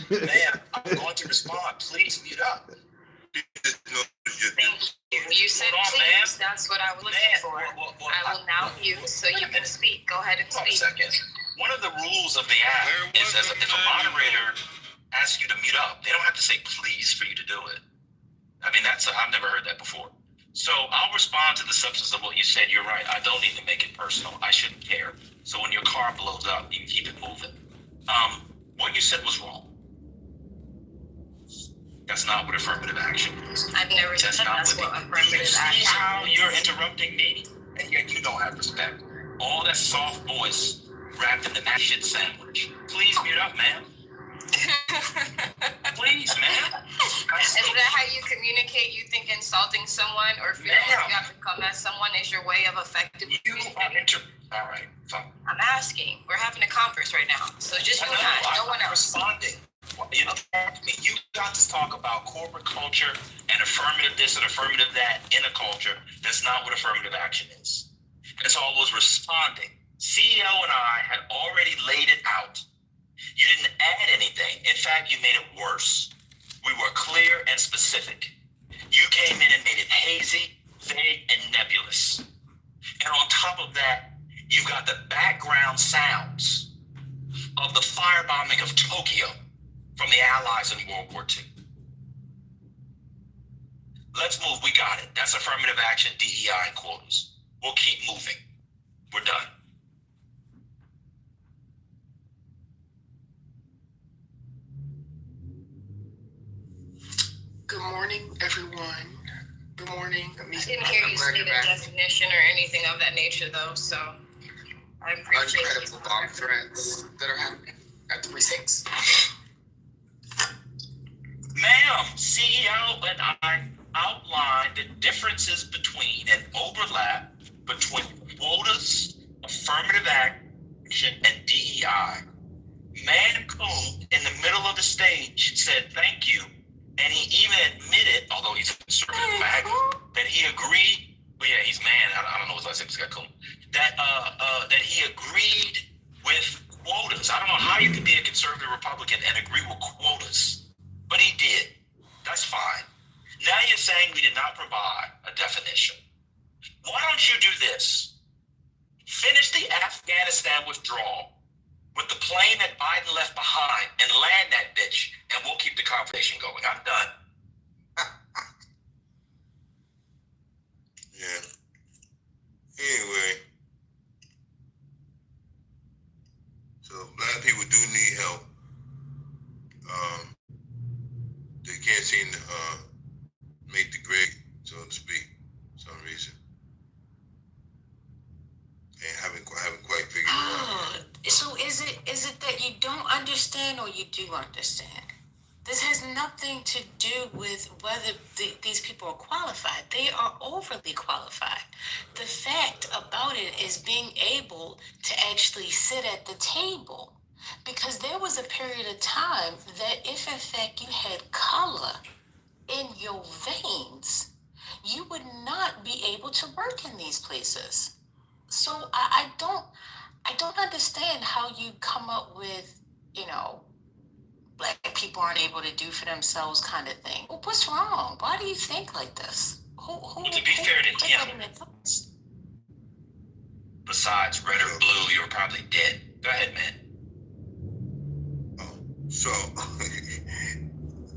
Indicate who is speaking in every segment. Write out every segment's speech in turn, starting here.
Speaker 1: Ma'am, I'm going to respond. Please mute up.
Speaker 2: Thank you. You said please. That's what I was looking for. I will now mute so you can speak. Go ahead and speak.
Speaker 1: 1 second. One of the rules of the app is if a moderator asks you to mute up, they don't have to say please for you to do it. I mean, I've never heard that before. So I'll respond to the substance of what you said. You're right. I don't need to make it personal. I shouldn't care. So when your car blows up, you can keep it moving. What you said was wrong. That's not what affirmative action is.
Speaker 2: I've never said that's what affirmative action is.
Speaker 1: How you're interrupting me, and yet you don't have respect. All that soft voice wrapped in the mashed shit sandwich. Please mute up, ma'am. Please, ma'am.
Speaker 2: Is that how you communicate? You think insulting someone or feeling like you have to come at someone is your way of effective communicating?
Speaker 1: All right, fine.
Speaker 2: I'm asking. We're having a conference right now, so just you and I, no one else.
Speaker 1: Responding. You know, you got to talk about corporate culture and affirmative this and affirmative that in a culture. That's not what affirmative action is. It's always responding. CEO and I had already laid it out. You didn't add anything. In fact, you made it worse. We were clear and specific. You came in and made it hazy, vague, and nebulous. And on top of that, you've got the background sounds of the firebombing of Tokyo from the Allies in World War II. Let's move. We got it. That's affirmative action, DEI, and quotas. We'll keep moving. We're done.
Speaker 3: Good morning, everyone. Good morning.
Speaker 2: I didn't hear you say the definition or anything of that nature, though, so I appreciate it.
Speaker 3: Incredible bomb threats that are happening at 3-6.
Speaker 1: Ma'am, CEO and I outlined the differences between an overlap between quotas, affirmative action, and DEI. Man Coon, in the middle of the stage, said thank you, and he even admitted, although he's a conservative fag, that he agreed. Well, yeah, he's man. I don't know his last name. He's got coon. That he agreed with quotas. I don't know how you can be a conservative Republican and agree with quotas, but he did. That's fine. Now you're saying we did not provide a definition. Why don't you do this? Finish the Afghanistan withdrawal with the plane that Biden left behind and land that bitch, and we'll keep the conversation going. I'm done.
Speaker 4: Yeah. Anyway, so black people do need help. They can't seem to make the grade, so to speak, for some reason. And haven't quite figured it out.
Speaker 5: So is it that you don't understand or you do understand? This has nothing to do with whether these people are qualified. They are overly qualified. The fact about it is being able to actually sit at the table. Because there was a period of time that if in fact you had color in your veins, you would not be able to work in these places. So I don't understand how you come up with, black people aren't able to do for themselves kind of thing. Well, what's wrong? Why do you think like this?
Speaker 1: Well, to be fair to him, besides red or blue, you were probably dead. Go ahead, man.
Speaker 4: So,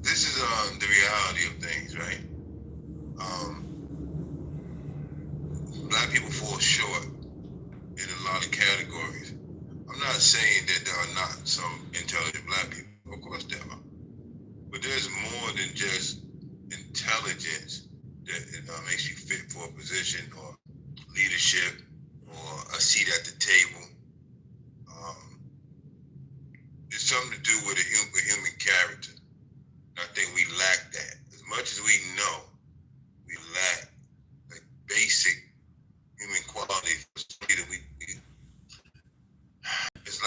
Speaker 4: this is the reality of things, right? Black people fall short in a lot of categories. I'm not saying that there are not some intelligent black people. Of course there are. But there's more than just intelligence that makes you fit for a position or leadership or a seat at the table. It's something to do with a human character. And I think we lack that. As much as we know, we lack like basic human qualities. It's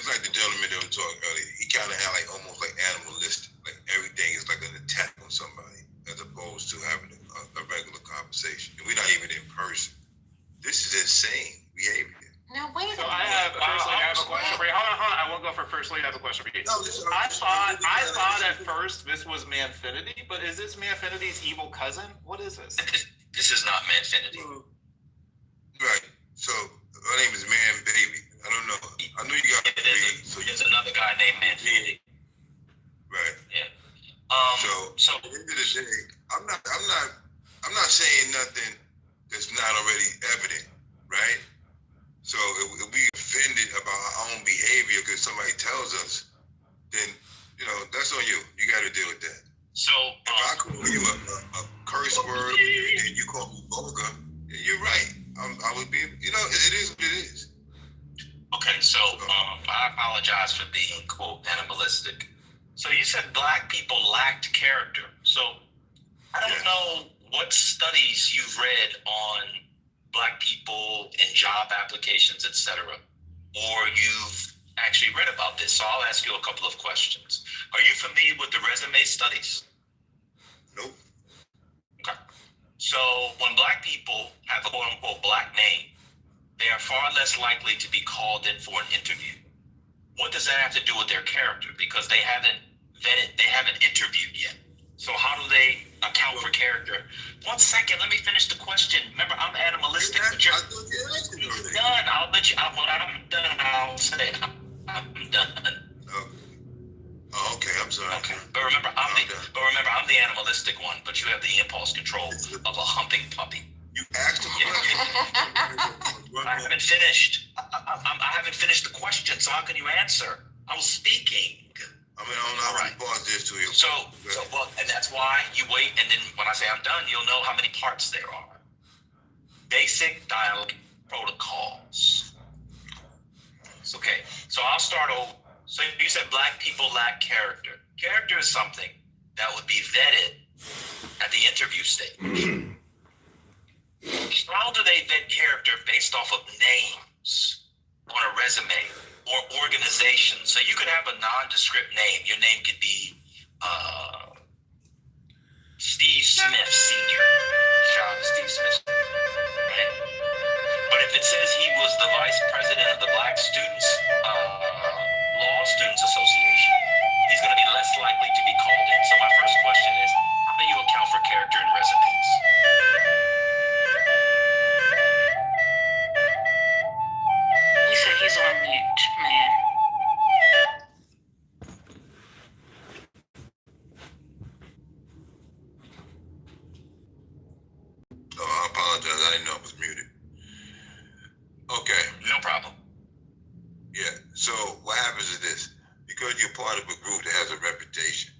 Speaker 4: like the gentleman that was talking earlier. He kind of had like almost like animalistic. Like everything is like an attack on somebody as opposed to having a regular conversation. And we're not even in person. This is insane behavior.
Speaker 5: Now wait a minute.
Speaker 6: So I have a question. Hold on. I won't go for first lady. I have a question. much for you.
Speaker 4: No, listen,
Speaker 6: I thought at first this was Manfinity, but is this Manfinity's evil cousin? What is this?
Speaker 1: This is not Manfinity.
Speaker 4: Right. So her name is Man Baby. I don't know. I know you got to read. So
Speaker 1: There's another guy named Manfinity.
Speaker 4: right.
Speaker 1: Yeah.
Speaker 4: So at the end of the day, I'm not saying nothing that's not already evident, right? So if we offended about our own behavior because somebody tells us, then that's on you. You got to deal with that.
Speaker 1: So
Speaker 4: If I call you a curse word and you call me vulgar, you're right. I would be. It is what it is.
Speaker 1: okay, so I apologize for being quote animalistic. So you said black people lacked character. So I don't know what studies you've read on black people in job applications, etc., or you've actually read about this. So I'll ask you a couple of questions. Are you familiar with the resume studies?
Speaker 4: Nope.
Speaker 1: Okay. So when black people have a quote unquote black name, they are far less likely to be called in for an interview. What does that have to do with their character? Because they haven't vetted, they haven't interviewed yet. So how do they account for character? 1 second, let me finish the question. Remember, I'm animalistic.
Speaker 4: I
Speaker 1: But you're
Speaker 4: thought you asked it already.
Speaker 1: done. I'll let you. When I'm done, I'll say I'm done.
Speaker 4: Oh, okay. I'm sorry.
Speaker 1: Okay. But remember, I'm the animalistic one. But you have the impulse control of a humping puppy.
Speaker 4: You asked a question.
Speaker 1: I haven't finished. I haven't finished the question. So how can you answer? I was speaking.
Speaker 4: I don't know how to pause this to you.
Speaker 1: So, and that's why you wait, and then when I say I'm done, you'll know how many parts there are. Basic dialogue protocols. Okay, so I'll start over. So you said black people lack character. Character is something that would be vetted at the interview stage. How do they vet character based off of names on a resume or organization? So you could have a nondescript name. Your name could be Steve Smith Sr. Shout out to Steve Smith. Right? But if it says he was the vice president of the Black Law Students Association, he's going to be less likely to be called in. So my first question is, how do you account for character in resumes?
Speaker 5: He said he's on mute, man.
Speaker 4: Oh, I apologize. I didn't know I was muted. Okay.
Speaker 1: No problem.
Speaker 4: Yeah. So what happens is this: because you're part of a group that has a reputation,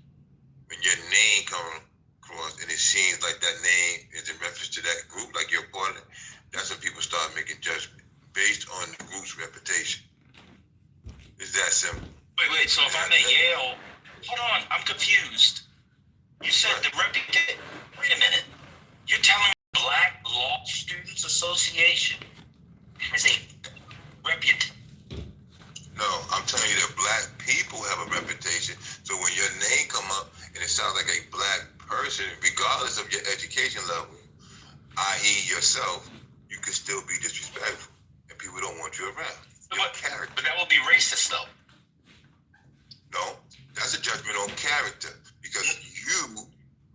Speaker 4: when your name comes across and it seems like that name is in reference to that group, like you're part of it, that's when people start making judgment based on the group's reputation. It's that simple.
Speaker 1: Wait. So if I'm at Yale, hold on, I'm confused. You said the reputation. Wait a minute. You're telling me Black Law Students Association has a reputation?
Speaker 4: No, I'm telling you that black people have a reputation. So when your name come up and it sounds like a black person, regardless of your education level, i.e. yourself, you can still be disrespectful, and people don't want you around. Your character.
Speaker 1: But that would be racist, though.
Speaker 4: No, that's a judgment on character, because you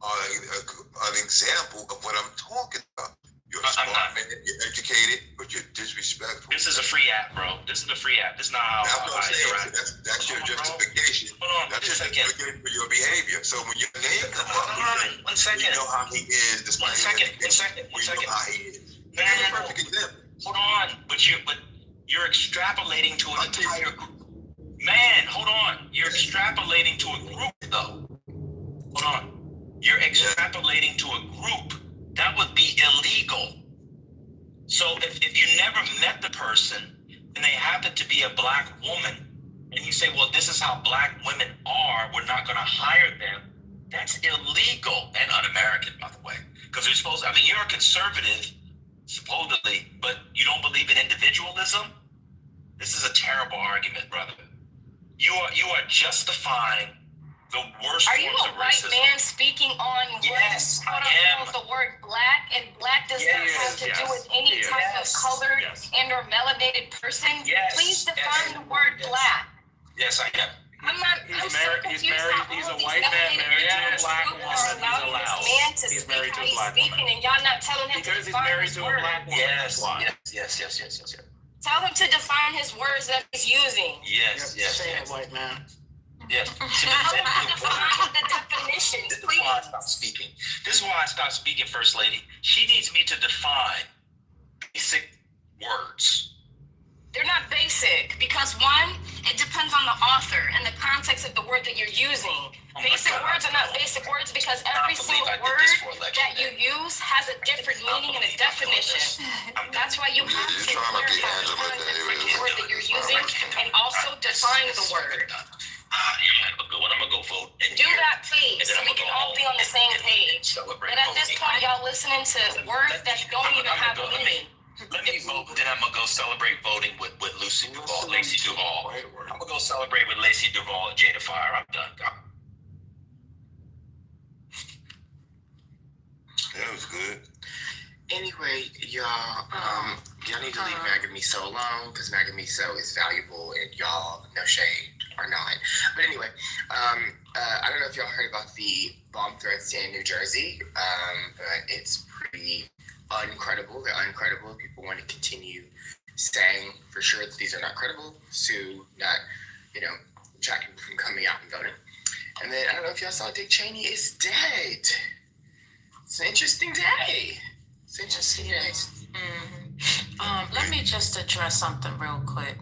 Speaker 4: are an example of what I'm talking about. You're a smart man, you're educated, but you're disrespectful.
Speaker 1: This is a free app, bro. This is a free app. This is not how
Speaker 4: That's what I'm saying.
Speaker 1: interact.
Speaker 4: So that's your justification.
Speaker 1: Hold on,
Speaker 4: That's your
Speaker 1: one second.
Speaker 4: justification for your behavior. So when your name come up,
Speaker 1: One second.
Speaker 4: you know how he is. Despite
Speaker 1: One second. You
Speaker 4: know how he is.
Speaker 1: No.
Speaker 4: That's a perfect example.
Speaker 1: Hold on. But you're extrapolating to an entire group. Man, hold on. You're extrapolating to a group, though. Hold on. You're extrapolating to a group. That would be illegal. So if you never met the person and they happen to be a black woman, and you say, well, this is how black women are, we're not going to hire them, that's illegal and un-American, by the way. Because you're supposed, you're a conservative, supposedly, but you don't believe in individualism? This is a terrible argument, brother. You are justifying the worst
Speaker 2: Are you
Speaker 1: forms
Speaker 2: a
Speaker 1: of
Speaker 2: white
Speaker 1: racism.
Speaker 2: man speaking on
Speaker 1: Yes,
Speaker 2: what
Speaker 1: I am.
Speaker 2: the word black, and black does not have to do with any type of colored and or melanated person?
Speaker 1: Yes,
Speaker 2: Please define
Speaker 1: yes,
Speaker 2: the word
Speaker 1: yes.
Speaker 2: black.
Speaker 1: Yes, I am.
Speaker 2: I'm not.
Speaker 6: He's
Speaker 2: I'm
Speaker 6: married-
Speaker 2: so
Speaker 6: he's
Speaker 2: confused
Speaker 6: married-
Speaker 2: how
Speaker 6: he's
Speaker 2: all
Speaker 6: a
Speaker 2: these
Speaker 6: white man
Speaker 2: melanated
Speaker 6: married
Speaker 1: to a
Speaker 2: individuals
Speaker 1: black
Speaker 2: are
Speaker 1: woman. He's
Speaker 2: allowing
Speaker 6: allowed.
Speaker 2: this man to
Speaker 6: He's
Speaker 2: speak
Speaker 6: married to
Speaker 2: how
Speaker 6: a
Speaker 2: he's
Speaker 6: black woman.
Speaker 2: speaking, and y'all not telling him
Speaker 6: Because
Speaker 2: to
Speaker 6: he's
Speaker 2: define
Speaker 6: married
Speaker 2: his
Speaker 6: to a
Speaker 2: words.
Speaker 6: black woman.
Speaker 1: Yes,
Speaker 6: That's why.
Speaker 1: yes.
Speaker 2: Tell him to define his words that he's using.
Speaker 1: Yes.
Speaker 7: Say it, white man.
Speaker 1: Yes.
Speaker 2: Tell him to define the definitions,
Speaker 1: This is why I
Speaker 2: please.
Speaker 1: stopped speaking. This is why I stopped speaking, First Lady. She needs me to define basic words.
Speaker 2: They're not basic because one, it depends on the author and the context of the word that you're using.
Speaker 1: Oh my
Speaker 2: Basic
Speaker 1: God.
Speaker 2: words are not basic words because
Speaker 1: I
Speaker 2: every
Speaker 1: believe
Speaker 2: single
Speaker 1: I did
Speaker 2: word
Speaker 1: this for election
Speaker 2: that you
Speaker 1: day.
Speaker 2: use has a different meaning and a definition. That's why you have to
Speaker 4: You're trying to be
Speaker 2: clarify
Speaker 4: Angela
Speaker 2: the
Speaker 4: Davis.
Speaker 2: word that you're using and also define the word.
Speaker 1: Yeah, I'm gonna go. I'm gonna go vote. And
Speaker 2: Do
Speaker 1: here.
Speaker 2: that, please,
Speaker 1: And then
Speaker 2: so
Speaker 1: I'm
Speaker 2: we
Speaker 1: gonna
Speaker 2: can
Speaker 1: go
Speaker 2: all be
Speaker 1: home
Speaker 2: on the
Speaker 1: and-
Speaker 2: same
Speaker 1: and
Speaker 2: page.
Speaker 1: celebrate
Speaker 2: But at this
Speaker 1: voting.
Speaker 2: point, y'all listening to words that don't even have a meaning.
Speaker 1: Let me vote, then I'm gonna go celebrate voting with Lucy Duvall, Lacey Duvall. I'm gonna go celebrate with Lacey Duvall and Jada Fire. I'm done.
Speaker 4: That was good.
Speaker 3: Anyway, y'all, y'all need to leave Maga Miso alone because Maga Miso is valuable and y'all, no shade, are not. But anyway, I don't know if y'all heard about the bomb threats in New Jersey, but it's pretty uncredible. They're uncredible. People want to continue saying for sure that these are not credible to not, track people from coming out and voting. And then I don't know if y'all saw Dick Cheney is dead. It's an interesting day. It's an interesting day.
Speaker 5: Let me just address something real quick.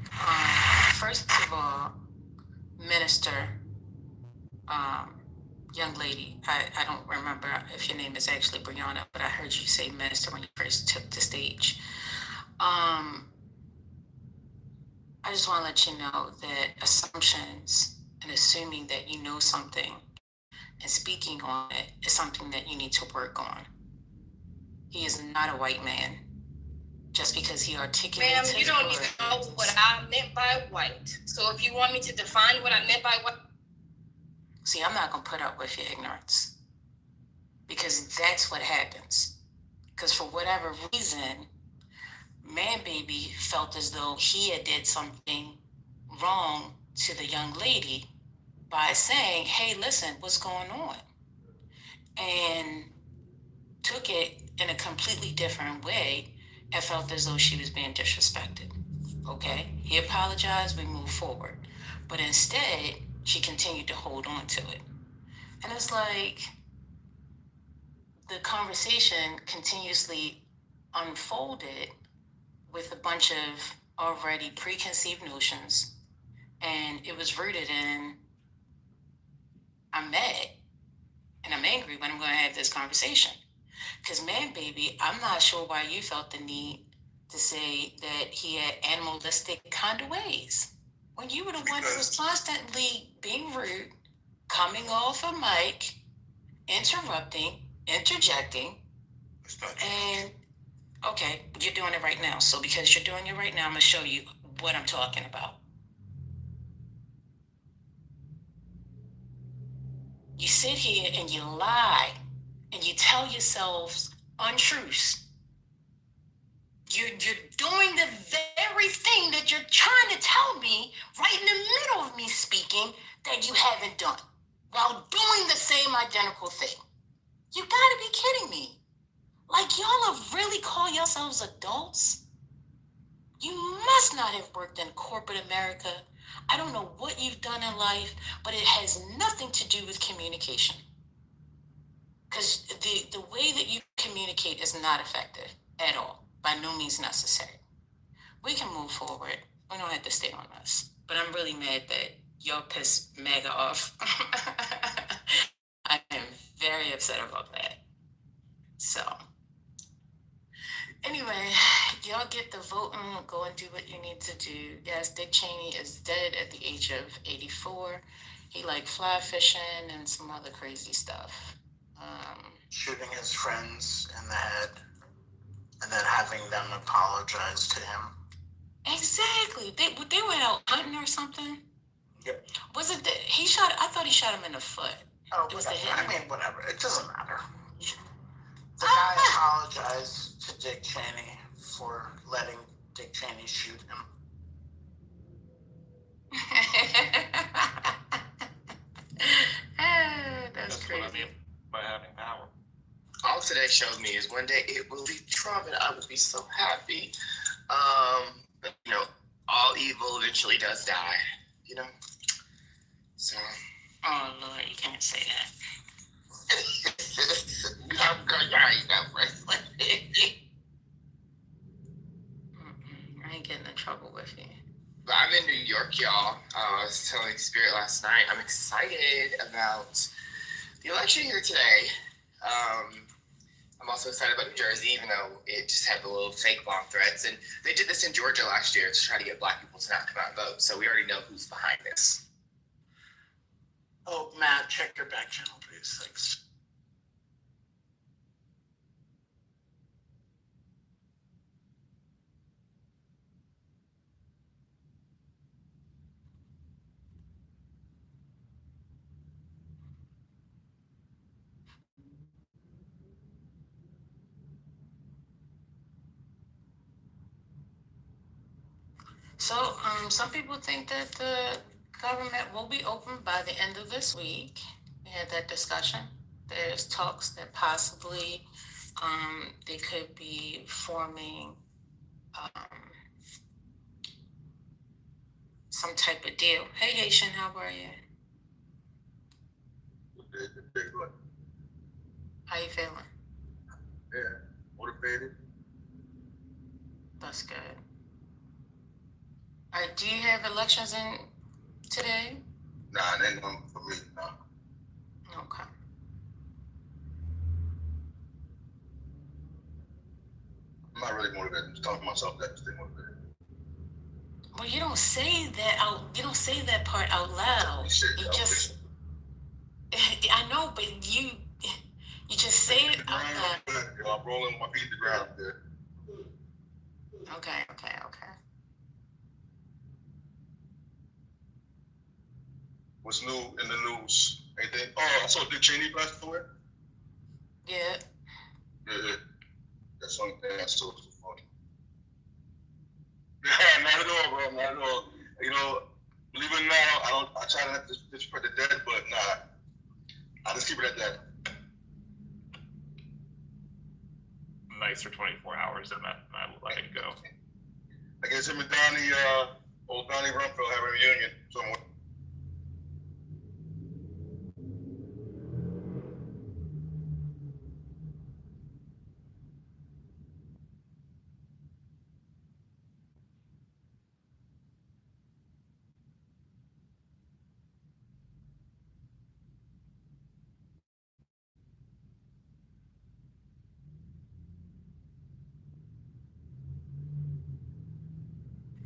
Speaker 5: First of all, Minister, young lady, I don't remember if your name is actually Brianna, but I heard you say Minister when you first took the stage. I just want to let you know that assumptions and assuming that you know something and speaking on it is something that you need to work on. He is not a white man. Just because he articulates
Speaker 2: Ma'am,
Speaker 5: his
Speaker 2: you don't
Speaker 5: words.
Speaker 2: even know what I meant by white. So if you want me to define what I meant by white,
Speaker 5: See, I'm not going to put up with your ignorance because that's what happens. Because for whatever reason, Man Baby felt as though he had did something wrong to the young lady by saying, hey, listen, what's going on? And took it in a completely different way and felt as though she was being disrespected. Okay, he apologized, we moved forward. But instead, she continued to hold on to it. And it's like the conversation continuously unfolded with a bunch of already preconceived notions. And it was rooted in, I'm mad and I'm angry when I'm going to have this conversation. Because Man Baby, I'm not sure why you felt the need to say that he had animalistic kind of ways. When you were the one who was constantly being rude, coming off a mic, interrupting, interjecting,
Speaker 4: That's not true.
Speaker 5: and okay, you're doing it right now. So because you're doing it right now, I'm gonna show you what I'm talking about. You sit here and you lie and you tell yourselves untruths. You're doing the very thing that you're trying to tell me right in the middle of me speaking that you haven't done while doing the same identical thing. You gotta be kidding me. Like, y'all have really called yourselves adults? You must not have worked in corporate America. I don't know what you've done in life, but it has nothing to do with communication. Because the way that you communicate is not effective at all, by no means necessary. We can move forward. We don't have to stay on this. But I'm really mad that y'all pissed MAGA off. I am very upset about that. So, anyway, y'all get the vote and go and do what you need to do. Yes, Dick Cheney is dead at the age of 84. He liked fly fishing and some other crazy stuff.
Speaker 7: Shooting his friends in the head and then having them apologize to him.
Speaker 5: Exactly. They went out hunting or something.
Speaker 7: Yep.
Speaker 5: Was it that he shot? I thought he shot him in the foot.
Speaker 7: Oh,
Speaker 5: It was the
Speaker 7: whatever. I
Speaker 5: hit.
Speaker 7: mean, whatever. It doesn't matter. The guy apologized to Dick Cheney for letting Dick Cheney shoot him.
Speaker 3: today showed me is one day it will be Trump and I will be so happy. But, you know, all evil eventually does die, you know? So.
Speaker 5: Oh, Lord, you can't say that.
Speaker 3: I'm going right now,
Speaker 5: I ain't getting in trouble with you.
Speaker 3: But I'm in New York, y'all. I was telling Spirit last night, I'm excited about the election here today. I'm also excited about New Jersey, even though it just had the little fake bomb threats. And they did this in Georgia last year to try to get black people to not come out and vote. So we already know who's behind this.
Speaker 7: Oh, Matt, check your back channel, please. Thanks.
Speaker 5: So, some people think that the government will be open by the end of this week. We had that discussion. There's talks that possibly they could be forming some type of deal. Hey, Haitian, how are you? How you feeling?
Speaker 4: Yeah, motivated.
Speaker 5: That's good. All right, do you have elections in today?
Speaker 4: Nah, it ain't nothing for me. Nah.
Speaker 5: Okay.
Speaker 4: I'm not really motivated. I'm just telling myself that to stay motivated.
Speaker 5: Well, you don't say that out. You don't say that part out loud. You just. I know, but you just say it out loud.
Speaker 4: I'm rolling my feet to the ground there.
Speaker 5: Okay.
Speaker 4: What's new in the news? Anything? Oh, I saw Dick Cheney passed away.
Speaker 5: Yeah.
Speaker 4: Yeah. That's one thing I saw. Funny. Yeah, not at all, bro. Not at all. You know, believe it or not, I try to not to disrespect the dead, but nah. I just keep it at that.
Speaker 6: Nice for 24 hours and I let it go.
Speaker 4: I guess him and Donnie, old Donnie Rumfield have a reunion somewhere.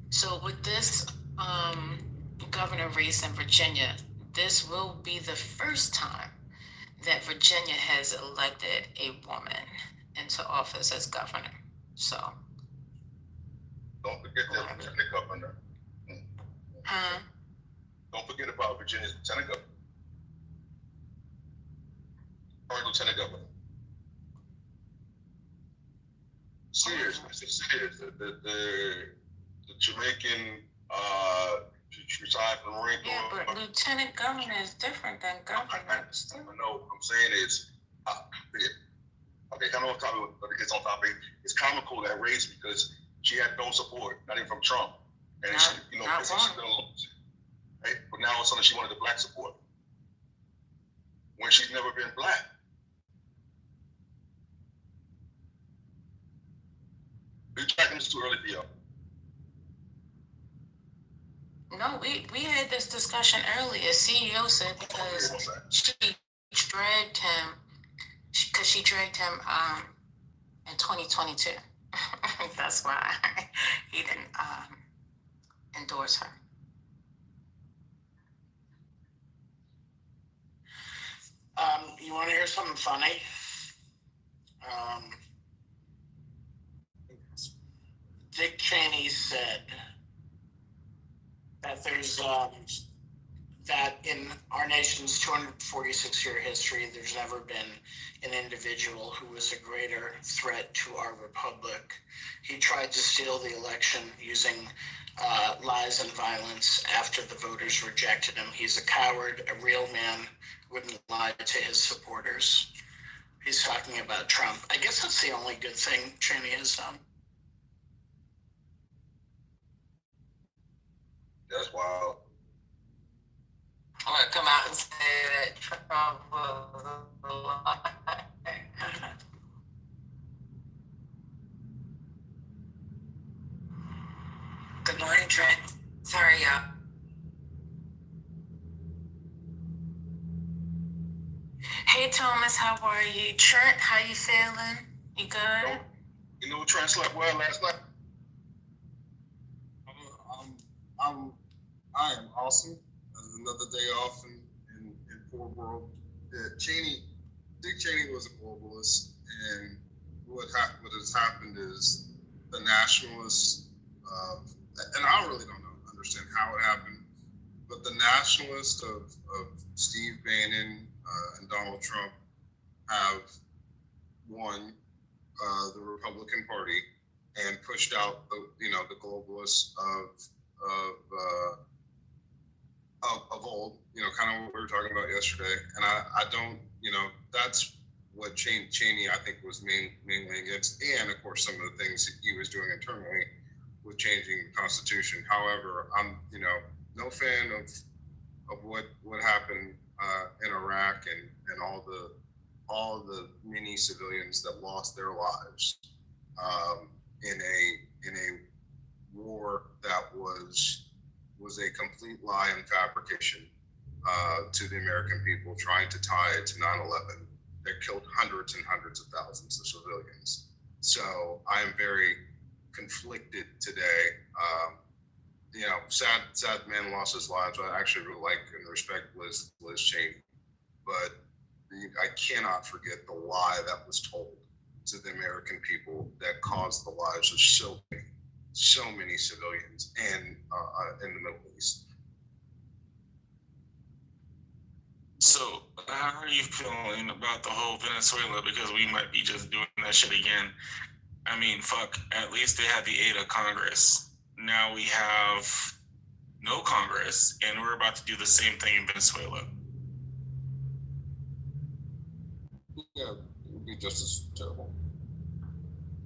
Speaker 5: So with this governor race in Virginia, this will be the first time that Virginia has elected a woman into office as governor. So.
Speaker 4: Don't forget that Lieutenant Governor.
Speaker 5: Huh?
Speaker 4: Don't forget about Virginia's Lieutenant Governor. Or Lieutenant Governor. Sears, I said Sears, the Jamaican, she retired from the Marine Corps.
Speaker 5: Yeah, but lieutenant governor is different than governor.
Speaker 4: I know. What I'm saying is, okay, kind of off topic, but it's on topic. It's comical that race because she had no support, not even from Trump, and
Speaker 5: not,
Speaker 4: she, you know, she's gonna lose. Right? But now all of a sudden she wanted the black support when she's never been black. You're tracking this too early for y'all.
Speaker 5: No, we had this discussion earlier. CEO said because she dragged him in 2022. That's why he didn't endorse her.
Speaker 7: You want to hear something funny? Dick Cheney said that there's that in our nation's 246-year history, there's never been an individual who was a greater threat to our republic. He tried to steal the election using lies and violence after the voters rejected him. He's a coward, a real man, wouldn't lie to his supporters. He's talking about Trump. I guess that's the only good thing Cheney has done.
Speaker 4: That's wild.
Speaker 5: I'm gonna come out and say that Trump was a lie. Good morning, Trent. Sorry, y'all. Hey, Thomas, how are you? Trent, how you feeling? You good?
Speaker 4: You know, Trent slept well last night.
Speaker 8: I am awesome. Another day off in poor world. Dick Cheney was a globalist, and what has happened is the nationalists, and I really don't understand how it happened, but the nationalists of Steve Bannon and Donald Trump have won the Republican Party and pushed out the globalists of old, kind of what we were talking about yesterday. And I don't, that's what Cheney, I think, was mainly against. And of course, some of the things that he was doing internally with changing the Constitution. However, I'm, no fan of what happened in Iraq and all the many civilians that lost their lives in a war that was a complete lie and fabrication to the American people, trying to tie it to 9/11 that killed hundreds and hundreds of thousands of civilians. So I am very conflicted today. Sad man lost his lives. I actually really like and respect Liz Cheney, but I cannot forget the lie that was told to the American people that caused the lives of so many civilians and in the Middle East.
Speaker 9: So, how are you feeling about the whole Venezuela? Because we might be just doing that shit again. I mean, fuck, at least they had the aid of Congress. Now we have no Congress, and we're about to do the same thing in Venezuela.
Speaker 8: Yeah, it would be just as terrible.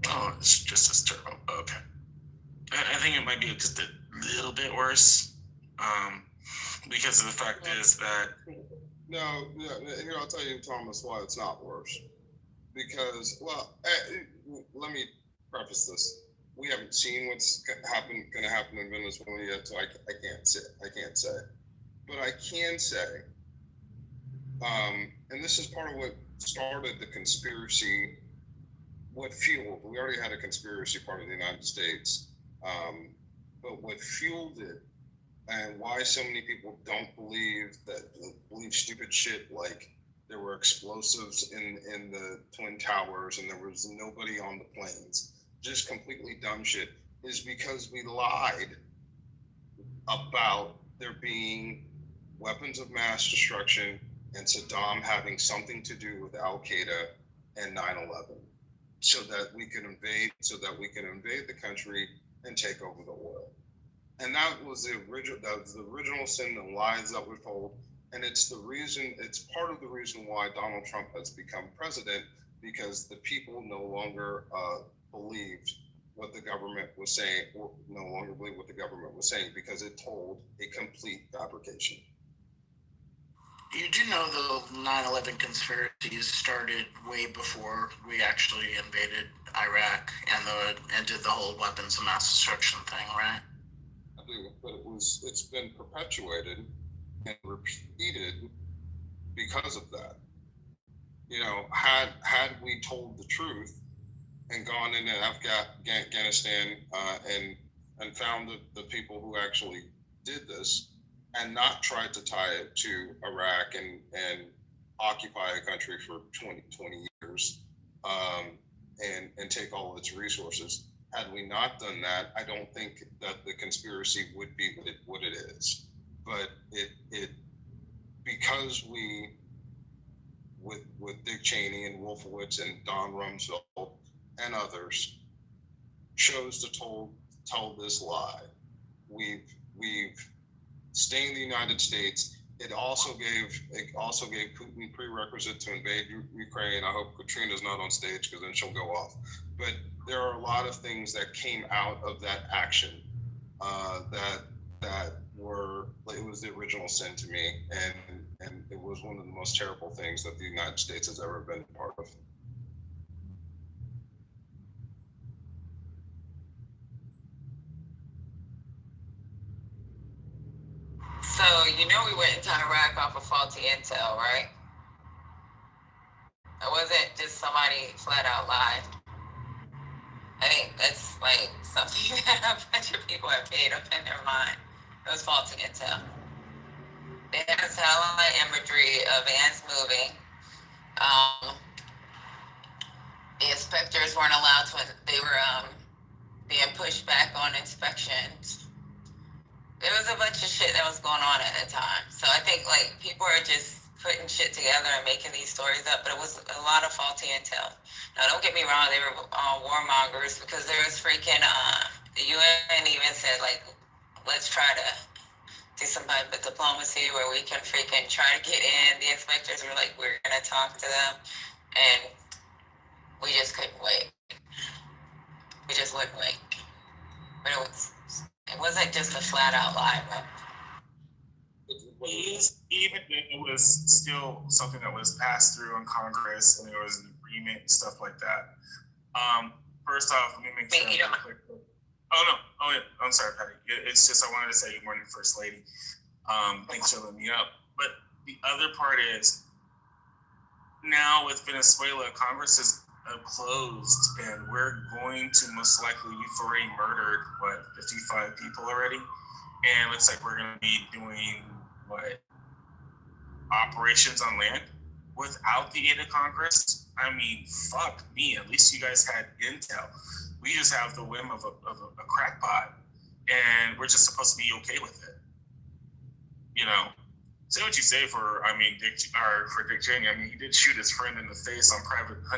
Speaker 9: Oh, it's just as terrible. Okay. I think it might be just a little bit worse, because the fact is that...
Speaker 8: No, here I'll tell you, Thomas, why it's not worse. Because, let me preface this. We haven't seen what's going to happen in Venezuela yet, so I can't say. But I can say, and this is part of what started the conspiracy, what fueled, we already had a conspiracy part of the United States, but what fueled it and why so many people don't believe stupid shit like there were explosives in the Twin Towers and there was nobody on the planes, just completely dumb shit, is because we lied about there being weapons of mass destruction and Saddam having something to do with Al Qaeda and 9/11, so that we can invade the country and take over the oil. And that was the original sin, the lies that were told. And it's part of the reason why Donald Trump has become president, because the people no longer believed what the government was saying, or no longer believe what the government was saying, because it told a complete fabrication.
Speaker 7: You do know the 9/11 conspiracies started way before we actually invaded Iraq and did the whole weapons of mass destruction thing, right?
Speaker 8: I do, but it's been perpetuated and repeated because of that. Had we told the truth and gone into Afghanistan and found the people who actually did this, and not tried to tie it to Iraq and occupy a country for 20 years and take all its resources. Had we not done that, I don't think that the conspiracy would be what it is. But it because we, with Dick Cheney and Wolfowitz and Don Rumsfeld and others, chose to tell this lie. We've staying in the United States It also gave Putin prerequisite to invade Ukraine. I hope Katrina's not on stage because then she'll go off. But there are a lot of things that came out of that action that were, it was the original sin to me, and it was one of the most terrible things that the United States has ever been a part of.
Speaker 2: So you know we went into Iraq off of faulty intel, right? It wasn't just somebody flat out lied. I think that's like something that a bunch of people have made up in their mind. It was faulty intel. They had satellite imagery of vans moving. The inspectors weren't allowed to, they were being pushed back on inspections. There was a bunch of shit that was going on at that time. So I think like people are just putting shit together and making these stories up, but it was a lot of faulty intel. Now don't get me wrong, they were warmongers because there was freaking, the UN even said like, let's try to do some type of diplomacy where we can freaking try to get in. The inspectors were like, we're gonna talk to them, and we just couldn't wait. We just wouldn't wait. But it wasn't just a flat out lie, but
Speaker 9: even then, it was still something that was passed through in Congress, and there was an agreement and stuff like that. First off, let me make sure. Oh yeah, I'm sorry, Patty. It's just I wanted to say good morning, First Lady. Thanks for letting me up. But the other part is now with Venezuela, Congress is closed, and we're going to most likely, we've already murdered 55 people already, and it looks like we're going to be doing operations on land without the aid of Congress. I mean, fuck me. At least you guys had intel. We just have the whim of a crackpot, and we're just supposed to be okay with it. You know, say what you say for Dick Cheney. I mean, he did shoot his friend in the face on private honey